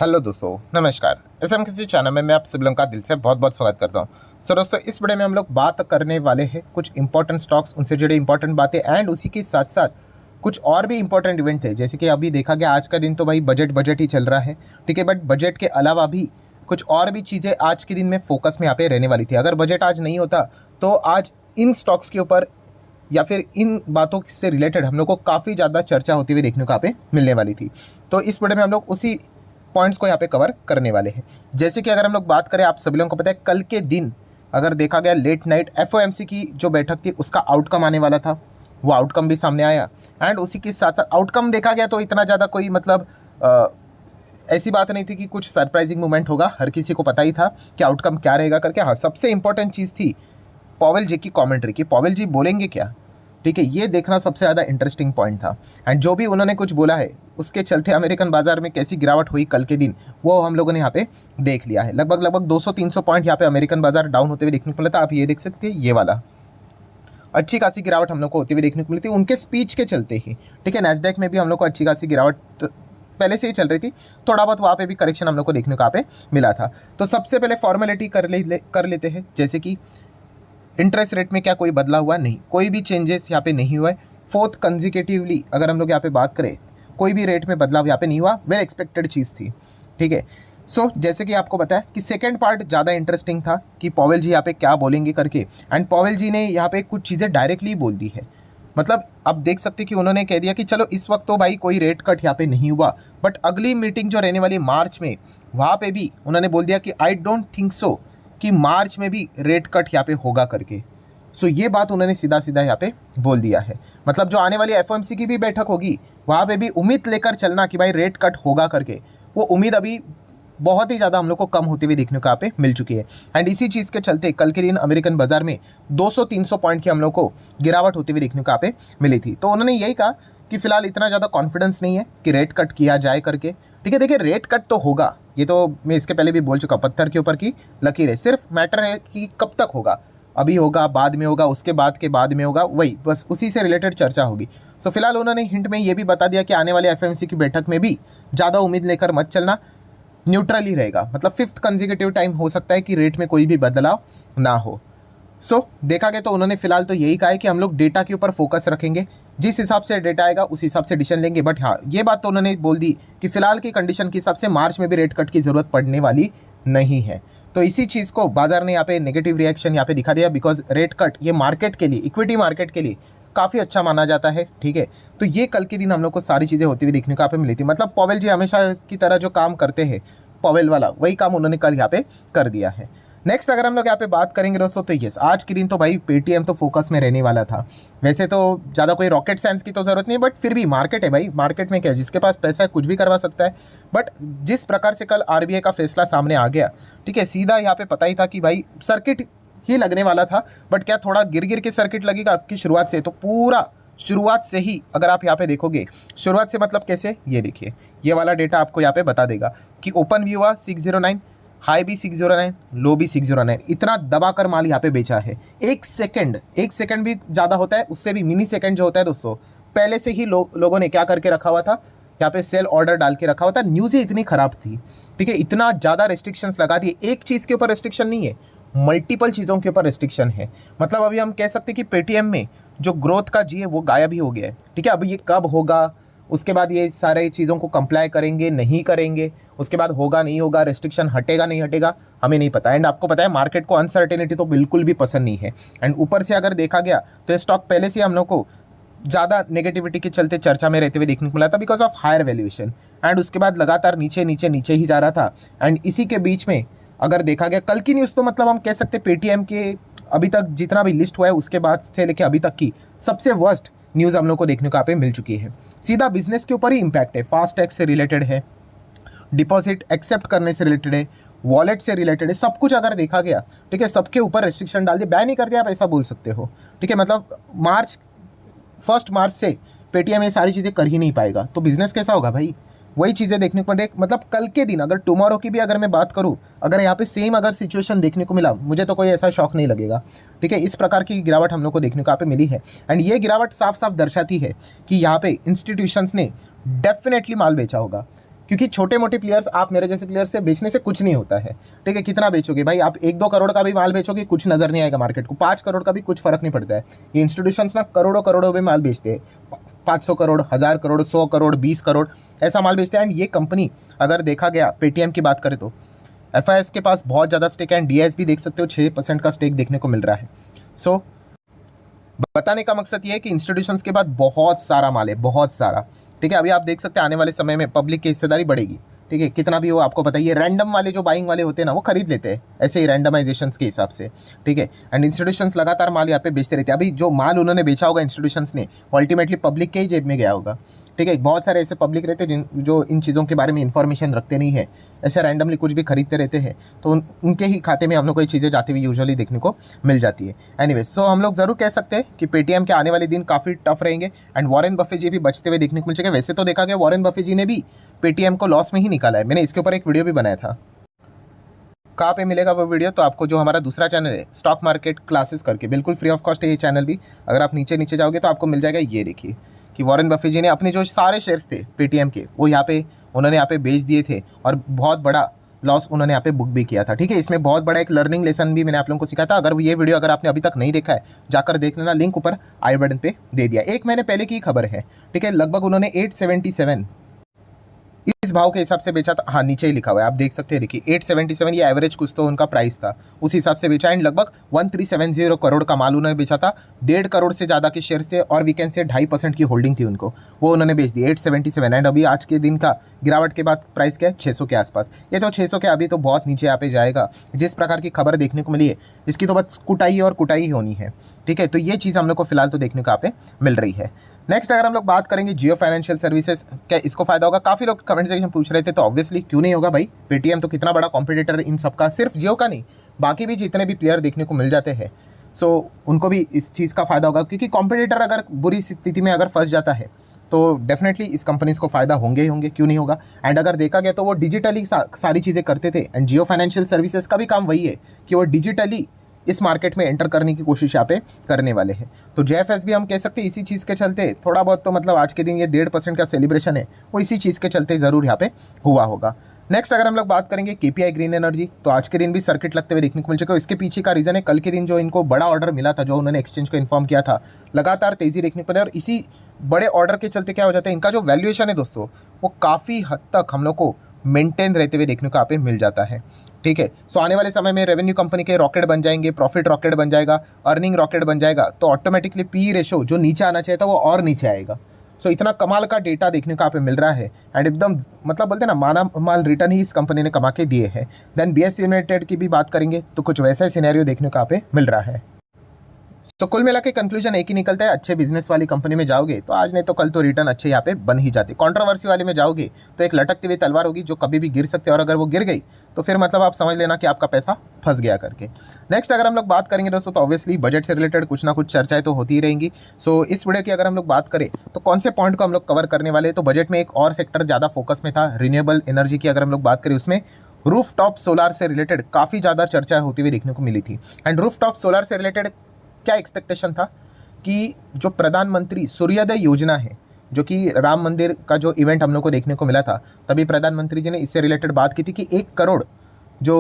Hello दोस्तों, नमस्कार। SM किसी चैनल में मैं आप सभी लोगों का दिल से बहुत बहुत स्वागत करता हूं। सो दोस्तों, इस वीडियो में हम लोग बात करने वाले हैं कुछ इंपॉर्टेंट स्टॉक्स, उनसे जुड़े इंपॉर्टेंट बातें एंड उसी के साथ साथ कुछ और भी इंपॉर्टेंट इवेंट थे। जैसे कि अभी देखा गया आज का दिन तो भाई बजट ही चल रहा है, ठीक है। बट बजट के अलावा भी कुछ और भी चीज़ें आज के दिन में फोकस में यहाँ पे रहने वाली थी। अगर बजट आज नहीं होता तो आज इन स्टॉक्स के ऊपर या फिर इन बातों से रिलेटेड हम लोग को काफ़ी ज़्यादा चर्चा होती हुई देखने को यहाँ पे मिलने वाली थी। तो इस वीडियो में हम लोग उसी पॉइंट्स को यहाँ पे कवर करने वाले हैं। जैसे कि अगर हम लोग बात करें, आप सभी लोगों को पता है कल के दिन अगर देखा गया लेट नाइट एफओएमसी की जो बैठक थी उसका आउटकम आने वाला था, वो आउटकम भी सामने आया। एंड उसी के साथ साथ आउटकम देखा गया तो इतना ज़्यादा कोई मतलब ऐसी बात नहीं थी कि कुछ सरप्राइजिंग मोमेंट होगा। हर किसी को पता ही था कि आउटकम क्या रहेगा करके। हाँ, सबसे इंपॉर्टेंट चीज़ थी पॉवेल जी की कमेंट्री की। पॉवेल जी बोलेंगे क्या, ठीक है, ये देखना सबसे ज़्यादा इंटरेस्टिंग पॉइंट था। एंड जो भी उन्होंने कुछ बोला है उसके चलते अमेरिकन बाजार में कैसी गिरावट हुई कल के दिन, वो हम लोगों ने यहाँ पे देख लिया है। लगभग 200-300 पॉइंट यहाँ पे अमेरिकन बाजार डाउन होते हुए देखने को मिला था। आप ये देख सकते हैं, ये वाला अच्छी खासी गिरावट हम लोग को होती हुई देखने को मिली थी उनके स्पीच के चलते ही, ठीक है। नैस्डैक में भी हम लोग को अच्छी खासी गिरावट पहले से ही चल रही थी, थोड़ा बहुत वहाँ पे भी करेक्शन हम लोग को देखने को यहाँ पे मिला था। तो सबसे पहले फॉर्मेलिटी कर लेते हैं, जैसे कि इंटरेस्ट रेट में क्या कोई बदला हुआ नहीं, कोई भी चेंजेस यहाँ पे नहीं हुआ है। फोर्थ कंजिकेटिवली अगर हम लोग यहाँ पे बात करें, कोई भी रेट में बदलाव यहाँ पे नहीं हुआ। वेल एक्सपेक्टेड चीज़ थी, ठीक है। सो जैसे कि आपको बताया कि सेकंड पार्ट ज़्यादा इंटरेस्टिंग था कि पॉवेल जी यहाँ पे क्या बोलेंगे करके। एंड पॉवेल जी ने यहाँ पे कुछ चीज़ें डायरेक्टली बोल दी है। मतलब आप देख सकते कि उन्होंने कह दिया कि चलो इस वक्त तो भाई कोई रेट कट यहाँ पे नहीं हुआ, बट अगली मीटिंग जो रहने वाली मार्च में, वहाँ पे भी उन्होंने बोल दिया कि आई डोंट थिंक सो कि मार्च में भी रेट कट यहाँ पे होगा करके। सो ये बात उन्होंने सीधा सीधा यहाँ पे बोल दिया है। मतलब जो आने वाली एफओएमसी की भी बैठक होगी वहाँ पे भी उम्मीद लेकर चलना कि भाई रेट कट होगा करके, वो उम्मीद अभी बहुत ही ज़्यादा हम लोग को कम होती हुई देखने को यहाँ पे मिल चुकी है। एंड इसी चीज़ के चलते कल के दिन अमेरिकन बाजार में 200-300 पॉइंट की हम लोग को गिरावट होती हुई देखने को यहाँ पे मिली थी। तो उन्होंने यही कहा कि फिलहाल इतना ज़्यादा कॉन्फिडेंस नहीं है कि रेट कट किया जाए करके, ठीक है। देखिए, रेट कट तो होगा, ये तो मैं इसके पहले भी बोल चुका, पत्थर के ऊपर की लकीर है। सिर्फ मैटर है कि कब तक होगा, अभी होगा, बाद में होगा, उसके बाद के बाद में होगा, वही बस उसी से रिलेटेड चर्चा होगी। सो फिलहाल उन्होंने हिंट में ये भी बता दिया कि आने वाले एफएमसी की बैठक में भी ज़्यादा उम्मीद लेकर मत चलना, न्यूट्रल ही रहेगा। मतलब फिफ्थ कंजिकेटिव टाइम हो सकता है कि रेट में कोई भी बदलाव ना हो। सो देखा गया तो उन्होंने फिलहाल तो यही कहा है कि हम लोग डेटा के ऊपर फोकस रखेंगे, जिस हिसाब से डेटा आएगा उस हिसाब से डिसीजन लेंगे। बट हाँ, ये बात तो उन्होंने बोल दी कि फिलहाल की कंडीशन के हिसाब से मार्च में भी रेट कट की ज़रूरत पड़ने वाली नहीं है। तो इसी चीज़ को बाजार ने यहाँ पे नेगेटिव रिएक्शन यहाँ पे दिखा दिया, बिकॉज रेट कट ये मार्केट के लिए, इक्विटी मार्केट के लिए काफ़ी अच्छा माना जाता है, ठीक है। तो ये कल के दिन हम लोग को सारी चीज़ें होती हुई देखने को यहाँ पे मिली थी। मतलब पॉवेल जी हमेशा की तरह जो काम करते हैं, पॉवेल वाला वही काम उन्होंने कल यहाँ पे कर दिया है। नेक्स्ट अगर हम लोग यहाँ पे बात करेंगे दोस्तों, तो यस, आज के दिन तो भाई पेटीएम तो फोकस में रहने वाला था। वैसे तो ज़्यादा कोई रॉकेट साइंस की तो ज़रूरत नहीं, बट फिर भी मार्केट है भाई, मार्केट में क्या है, जिसके पास पैसा है कुछ भी करवा सकता है। बट जिस प्रकार से कल आरबीआई का फैसला सामने आ गया, ठीक है, सीधा यहाँ पे पता ही था कि भाई सर्किट ही लगने वाला था। बट क्या थोड़ा गिर गिर के सर्किट लगेगा आपकी शुरुआत से, तो पूरा शुरुआत से ही अगर आप यहाँ पे देखोगे, शुरुआत से मतलब कैसे, ये देखिए, ये वाला डेटा आपको यहाँ पे बता देगा कि ओपन भी हुआ 609, हाई भी 609, लो भी 609, इतना दबाकर माल यहाँ पे बेचा है। एक सेकंड भी ज़्यादा होता है, उससे भी मिनी सेकंड जो होता है दोस्तों, पहले से ही लोगों ने क्या करके रखा हुआ था, यहाँ पे सेल ऑर्डर डाल के रखा हुआ था। न्यूज़ ही इतनी ख़राब थी, ठीक है, इतना ज़्यादा रेस्ट्रिक्शंस लगा दिए। एक चीज़ के ऊपर रेस्ट्रिक्शन नहीं है, मल्टीपल चीज़ों के ऊपर रेस्ट्रिक्शन है। मतलब अभी हम कह सकते हैं कि पेटीएम में जो ग्रोथ का जी है वो गायब ही हो गया है, ठीक है। अब ये कब होगा, उसके बाद ये सारे चीज़ों को कंप्लाई करेंगे नहीं करेंगे, उसके बाद होगा नहीं होगा, रेस्ट्रिक्शन हटेगा नहीं हटेगा, हमें नहीं पता। एंड आपको पता है मार्केट को अनसर्टेनिटी तो बिल्कुल भी पसंद नहीं है। एंड ऊपर से अगर देखा गया तो ये स्टॉक पहले से हम लोग को ज़्यादा नेगेटिविटी के चलते चर्चा में रहते हुए देखने को मिला था, because of higher valuation. And उसके बाद लगातार नीचे नीचे नीचे ही जा रहा था। एंड इसी के बीच में अगर देखा गया कल की न्यूज़, तो मतलब हम कह सकते पेटीएम के अभी तक जितना भी लिस्ट हुआ है उसके बाद से लेकर अभी तक की सबसे वर्स्ट न्यूज़ हम लोग को देखने को यहाँ पे मिल चुकी है। सीधा बिजनेस के ऊपर ही इम्पैक्ट है, फास्ट टैग से रिलेटेड है, डिपॉजिट एक्सेप्ट करने से रिलेटेड है, वॉलेट से रिलेटेड है, सब कुछ अगर देखा गया, ठीक है, सबके ऊपर रेस्ट्रिक्शन डाल दिया, बैन ही कर दिया, आप ऐसा बोल सकते हो, ठीक है। मतलब 1 मार्च से पेटीएम ये सारी चीज़ें कर ही नहीं पाएगा, तो बिजनेस कैसा होगा भाई, वही चीज़ें देखने को मिले। मतलब कल के दिन अगर टुमारो की भी अगर मैं बात करूँ, अगर यहाँ पे सेम अगर सिचुएशन देखने को मिला, मुझे तो कोई ऐसा शौक नहीं लगेगा, ठीक है। इस प्रकार की गिरावट हम लोग को देखने को यहाँ पे मिली है। एंड ये गिरावट साफ साफ दर्शाती है कि यहाँ पे इंस्टीट्यूशंस ने डेफिनेटली माल बेचा होगा। क्योंकि छोटे मोटे प्लेयर्स, आप मेरे जैसे प्लेयर्स से बेचने से कुछ नहीं होता है, ठीक है। कितना बेचोगे भाई, आप 1-2 करोड़ का भी माल बेचोगे कुछ नज़र नहीं आएगा मार्केट को, 5 करोड़ का भी कुछ फर्क नहीं पड़ता है। ये इंस्टीट्यूशंस ना करोड़ों करोड़ों में माल बेचते हैं, 500 करोड़, 1000 करोड़, 100 करोड़, 20 करोड़ ऐसा माल बेचते हैं। एंड ये कंपनी अगर देखा गया पेटीएम की बात करें तो FIS के पास बहुत ज़्यादा स्टेक है, एंड DIS भी देख सकते हो 6% का स्टेक देखने को मिल रहा है। सो बताने का मकसद ये है कि इंस्टीट्यूशंस के बाद बहुत सारा माल है, बहुत सारा, ठीक है। अभी आप देख सकते हैं आने वाले समय में पब्लिक की हिस्सेदारी बढ़ेगी, ठीक है। कितना भी हो आपको बताइए, रैंडम वाले जो बाइंग वाले होते हैं ना वो खरीद लेते हैं ऐसे ही रैंडमाइजेशंस के हिसाब से, ठीक है। एंड इंस्टीट्यूशंस लगातार माल यहाँ पे बेचते रहते हैं। अभी जो माल उन्होंने बेचा होगा इंस्टीट्यूशंस ने, अल्टीमेटली पब्लिक के ही जेब में गया होगा, ठीक है। बहुत सारे ऐसे पब्लिक रहते हैं जो इन चीज़ों के बारे में इन्फॉर्मेशन रखते नहीं है, ऐसे रैंडमली कुछ भी खरीदते रहते हैं, तो उनके ही खाते में हम लोग को ये चीज़ें जाती हुई यूजुअली देखने को मिल जाती है। एनीवेज, सो हम लोग ज़रूर कह सकते हैं कि पेटीएम के आने वाले दिन काफ़ी टफ रहेंगे, एंड वॉरेन बफे जी भी बचते हुए देखने को मिल जाएगा। वैसे तो देखा गया वॉरेन बफे जी ने भी पेटीएम को लॉस में ही निकाला है, मैंने इसके ऊपर एक वीडियो भी बनाया था। कहाँ पे मिलेगा वो वीडियो, तो आपको जो हमारा दूसरा चैनल है स्टॉक मार्केट क्लासेस करके, बिल्कुल फ्री ऑफ कॉस्ट है ये चैनल भी, अगर आप नीचे नीचे जाओगे तो आपको मिल जाएगा। ये देखिए कि वॉरेन बफे जी ने अपने जो सारे शेयर्स थे पेटीएम के वो उन्होंने यहाँ पे बेच दिए थे, और बहुत बड़ा लॉस उन्होंने यहाँ पे बुक भी किया था, ठीक है। इसमें बहुत बड़ा एक लर्निंग लेसन भी मैंने आप लोगों को सिखाया था। अगर ये वीडियो अगर आपने अभी तक नहीं देखा है जाकर देख लेना, लिंक ऊपर आई बटन पे दे दिया। 1 महीने पहले की खबर है, ठीक है। लगभग उन्होंने 877 इस भाव के हिसाब से बेचा था, हाँ नीचे ही लिखा हुआ है आप देख सकते हैं, देखिए 877 ये एवरेज कुछ तो उनका प्राइस था, उस हिसाब से बेचा। एंड लगभग 1370 करोड़ का माल उन्होंने बेचा था, 1.5 करोड़ से ज़्यादा के शेयर्स थे, और वी कैन से 2.5% की होल्डिंग थी उनको, वो उन्होंने बेच दी 877। एंड अभी आज के दिन का गिरावट के बाद प्राइस क्या है, 600 के आसपास। ये तो 600 के अभी तो बहुत नीचे यहाँ पे जाएगा, जिस प्रकार की खबर देखने को मिली है इसकी तो बस कुटाई और कुटाई ही होनी है, ठीक है। तो ये चीज़ हम लोग को फिलहाल तो देखने को यहाँ पे मिल रही है। नेक्स्ट अगर हम लोग बात करेंगे जियो फाइनेंशियल सर्विसेज, क्या इसको फायदा होगा, काफ़ी लोग कमेंट सेक्शन पूछ रहे थे, तो ऑब्वियसली क्यों नहीं होगा भाई, पेटीएम तो कितना बड़ा कॉम्पिटिटर इन सबका, सिर्फ जियो का नहीं बाकी भी जितने भी प्लेयर देखने को मिल जाते हैं, सो उनको भी इस चीज़ का फायदा होगा, क्योंकि कॉम्पिटिटर अगर बुरी स्थिति में अगर फंस जाता है तो डेफिनेटली इस कंपनीज को फायदा होंगे ही होंगे, क्यों नहीं होगा। एंड अगर देखा गया तो वो डिजिटली सारी चीज़ें करते थे, एंड जियो फाइनेंशियल सर्विसेज का भी काम वही है कि वो डिजिटली इस मार्केट में एंटर करने की कोशिश यहाँ पे करने वाले हैं। तो JFS भी हम कह सकते हैं इसी चीज़ के चलते थोड़ा बहुत, तो मतलब आज के दिन ये 1.5% का सेलिब्रेशन है वो इसी चीज़ के चलते ज़रूर यहाँ पे हुआ होगा। नेक्स्ट अगर हम लोग बात करेंगे KPI ग्रीन एनर्जी, तो आज के दिन भी सर्किट लगते हुए देखने को मिल चुका है। इसके पीछे का रीज़न है कल के दिन जो इनको बड़ा ऑर्डर मिला था, जो उन्होंने एक्सचेंज को इन्फॉर्म किया था, लगातार तेज़ी देखने को मिली, और इसी बड़े ऑर्डर के चलते क्या हो जाता है, इनका जो वैल्यूएशन है दोस्तों वो काफ़ी हद तक हम लोग को मेंटेन रहते हुए देखने को यहाँ पे मिल जाता है, ठीक है। सो आने वाले समय में रेवेन्यू कंपनी के रॉकेट बन जाएंगे, प्रॉफिट रॉकेट बन जाएगा, अर्निंग रॉकेट बन जाएगा, तो ऑटोमेटिकली PE रेशो जो नीचे आना चाहिए था वो और नीचे आएगा। सो इतना कमाल का डेटा देखने को यहाँ पे मिल रहा है, एंड एकदम मतलब बोलते हैं ना माना माल रिटर्न ही इस कंपनी ने कमा के दिए हैं। देन BSE लिमिटेड की भी बात करेंगे तो कुछ वैसा ही सिनेरियो देखने को यहाँ पे मिल रहा है। तो कुल मिला के कंक्लूजन एक ही निकलता है, अच्छे बिजनेस वाली कंपनी में जाओगे तो आज नहीं तो कल तो रिटर्न अच्छे यहाँ पे बन ही जाते। कंट्रोवर्सी वाले में जाओगे तो एक लटकती हुई तलवार होगी जो कभी भी गिर सकते हैं, और अगर वो गिर गई तो फिर मतलब आप समझ लेना कि आपका पैसा फंस गया करके। नेक्स्ट अगर हम लोग बात करेंगे दोस्तों तो ऑब्वियसली बजट से रिलेटेड कुछ ना कुछ चर्चाएं तो होती ही रहेंगी। सो इस वीडियो की अगर हम लोग बात करें तो कौन से पॉइंट को हम लोग कवर करने वाले हैं, तो बजट में एक और सेक्टर ज़्यादा फोकस में था, रिन्यूएबल एनर्जी की अगर हम लोग बात करें उसमें रूफ टॉप सोलार से रिलेटेड काफ़ी ज़्यादा चर्चा होती हुई देखने को मिली थी। एंड रूफ टॉप सोलार से रिलेटेड क्या एक्सपेक्टेशन था कि जो प्रधानमंत्री सूर्योदय योजना है, जो कि राम मंदिर का जो इवेंट हम लोग को देखने को मिला था, तभी प्रधानमंत्री जी ने इससे रिलेटेड बात की थी कि 1 करोड़ जो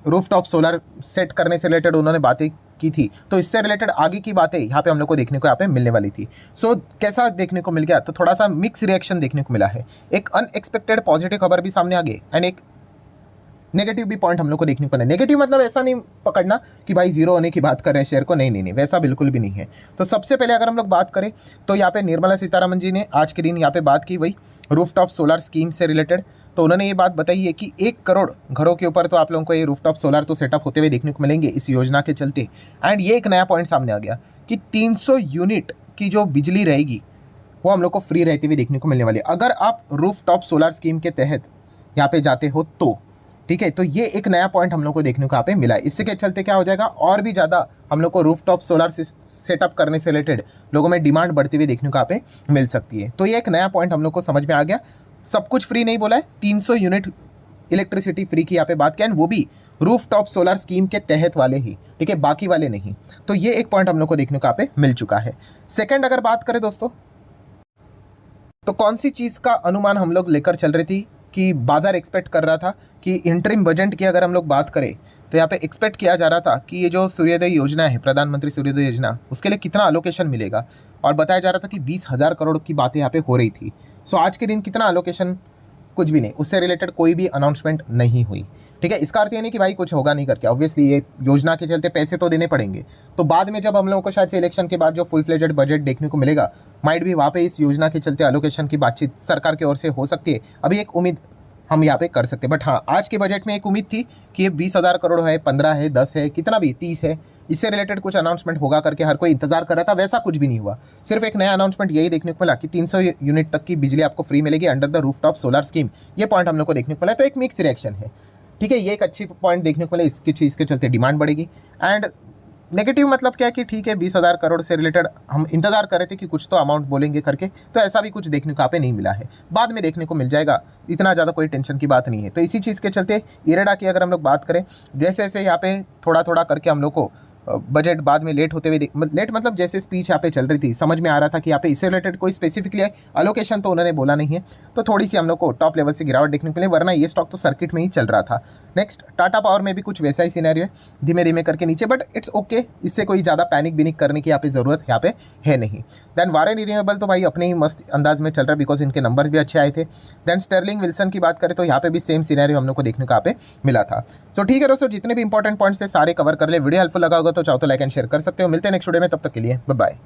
रूफटॉप सोलर सेट करने से रिलेटेड उन्होंने बातें की थी, तो इससे रिलेटेड आगे की बातें यहाँ पे हम लोग को देखने को यहाँ पे मिलने वाली थी। सो कैसा देखने को मिल गया, तो थोड़ा सा मिक्स रिएक्शन देखने को मिला है। एक अनएक्सपेक्टेड पॉजिटिव खबर भी सामने आ गई, एंड एक नेगेटिव भी पॉइंट हम लोग को देखने को मिला। नेगेटिव मतलब ऐसा नहीं पकड़ना कि भाई जीरो होने की बात कर रहे हैं शेयर को, नहीं, वैसा बिल्कुल भी नहीं है। तो सबसे पहले अगर हम लोग बात करें तो यहाँ पे निर्मला सीतारमण जी ने आज के दिन यहाँ पे बात की वही रूफटॉप सोलर स्कीम से रिलेटेड। तो उन्होंने ये बात बताई है कि 1 करोड़ घरों के ऊपर तो आप लोगों को ये रूफटॉप सोलर तो सेटअप होते हुए देखने को मिलेंगे इस योजना के चलते। एंड ये एक नया पॉइंट सामने आ गया कि 300 यूनिट की जो बिजली रहेगी वो हम लोग को फ्री रहती हुई देखने को मिलने वाली है, अगर आप रूफटॉप सोलर स्कीम के तहत यहाँ पे जाते हो तो, ठीक है। तो ये एक नया पॉइंट हम लोग को देखने को यहाँ पे मिला है। इससे के चलते क्या हो जाएगा, और भी ज़्यादा हम लोग को रूफटॉप सोलर सेटअप करने से रिलेटेड लोगों में डिमांड बढ़ती हुई देखने को यहाँ पे मिल सकती है। तो ये एक नया पॉइंट हम लोग को समझ में आ गया। सब कुछ फ्री नहीं बोला है, 300 यूनिट इलेक्ट्रिसिटी फ्री की यहाँ पे बात किया, वो भी रूफटॉप सोलर स्कीम के तहत वाले ही, ठीक है, बाकी वाले नहीं। तो ये एक पॉइंट हम लोग को देखने को यहाँ पे मिल चुका है। सेकेंड अगर बात करें दोस्तों तो कौन सी चीज़ का अनुमान हम लोग लेकर चल रही थी कि बाजार एक्सपेक्ट कर रहा था कि इंटरिम बजट की अगर हम लोग बात करें तो यहाँ पे एक्सपेक्ट किया जा रहा था कि ये जो सूर्योदय योजना है, प्रधानमंत्री सूर्योदय योजना, उसके लिए कितना अलोकेशन मिलेगा, और बताया जा रहा था कि 20,000 करोड़ की बातें यहाँ पे हो रही थी। सो आज के दिन कितना अलोकेशन, कुछ भी नहीं, उससे रिलेटेड कोई भी अनाउंसमेंट नहीं हुई। ठीक है, इसका अर्थ ये नहीं कि भाई कुछ होगा नहीं करके, ऑब्वियसली ये योजना के चलते पैसे तो देने पड़ेंगे। तो बाद में जब हम लोगों को शायद से इलेक्शन के बाद जो फुल फ्लेजेड बजट देखने को मिलेगा, माइट भी वहाँ पे इस योजना के चलते एलोकेशन की बातचीत सरकार की ओर से हो सकती है। अभी एक उम्मीद हम यहाँ पे कर सकते हैं, बट हाँ, आज के बजट में एक उम्मीद थी कि ये 20,000 करोड़ है, 15 है, 10 है, कितना भी 30 है, इससे रिलेटेड कुछ अनाउंसमेंट होगा करके हर कोई इंतजार कर रहा था। वैसा कुछ भी नहीं हुआ। सिर्फ एक नया अनाउंसमेंट यही देखने को मिला कि 300 यूनिट तक की बिजली आपको फ्री मिलेगी under the rooftop solar scheme. ये पॉइंट हम लोग को देखने को मिला, तो एक मिक्स रिएक्शन है। ठीक है, ये एक अच्छी पॉइंट देखने को मिला, इसकी चीज़ के चलते डिमांड बढ़ेगी। एंड नेगेटिव मतलब क्या है कि ठीक है, 20,000 करोड़ से रिलेटेड हम इंतजार कर रहे थे कि कुछ तो अमाउंट बोलेंगे करके, तो ऐसा भी कुछ देखने को यहाँ पे नहीं मिला है। बाद में देखने को मिल जाएगा, इतना ज़्यादा कोई टेंशन की बात नहीं है। तो इसी चीज़ के चलते इरेडा की अगर हम लोग बात करें, जैसे जैसे यहाँ पे थोड़ा थोड़ा करके हम लोग को बजट बाद में लेट होते हुए लेट मतलब जैसे स्पीच यहाँ पे चल रही थी, समझ में आ रहा था कि यहाँ पे इससे रिलेटेड कोई स्पेसिफिकली अलोकेशन तो उन्होंने बोला नहीं है। तो थोड़ी सी हम लोग को टॉप लेवल से गिरावट देखने को मिली, वरना ये स्टॉक तो सर्किट में ही चल रहा था। नेक्स्ट टाटा पावर में भी कुछ वैसा ही सिनेरियो है, धीमे धीमे करके नीचे, बट इट्स ओके, इससे कोई ज़्यादा पैनिक बिनिक करने की यहाँ पे ज़रूरत यहाँ पे है नहीं। देन वारेन रिन्यूएबल तो भाई अपने ही मस्त अंदाज में चल रहा है, बिकॉज इनके नंबर भी अच्छे आए थे। देन स्टर्लिंग विल्सन की बात करें तो यहाँ पे भी सेम सिनेरियो हम लोग को देखने को यहाँ पे मिला था। सो ठीक है दोस्तों, जितने भी इंपॉर्टेंट पॉइंट्स थे सारे कवर कर ले। वीडियो हेल्पफुल लगा होगा तो चाहो तो लाइक एंड शेयर कर सकते हो। मिलते हैं नेक्स्ट वीडियो में, तब तक के लिए बाय बाय।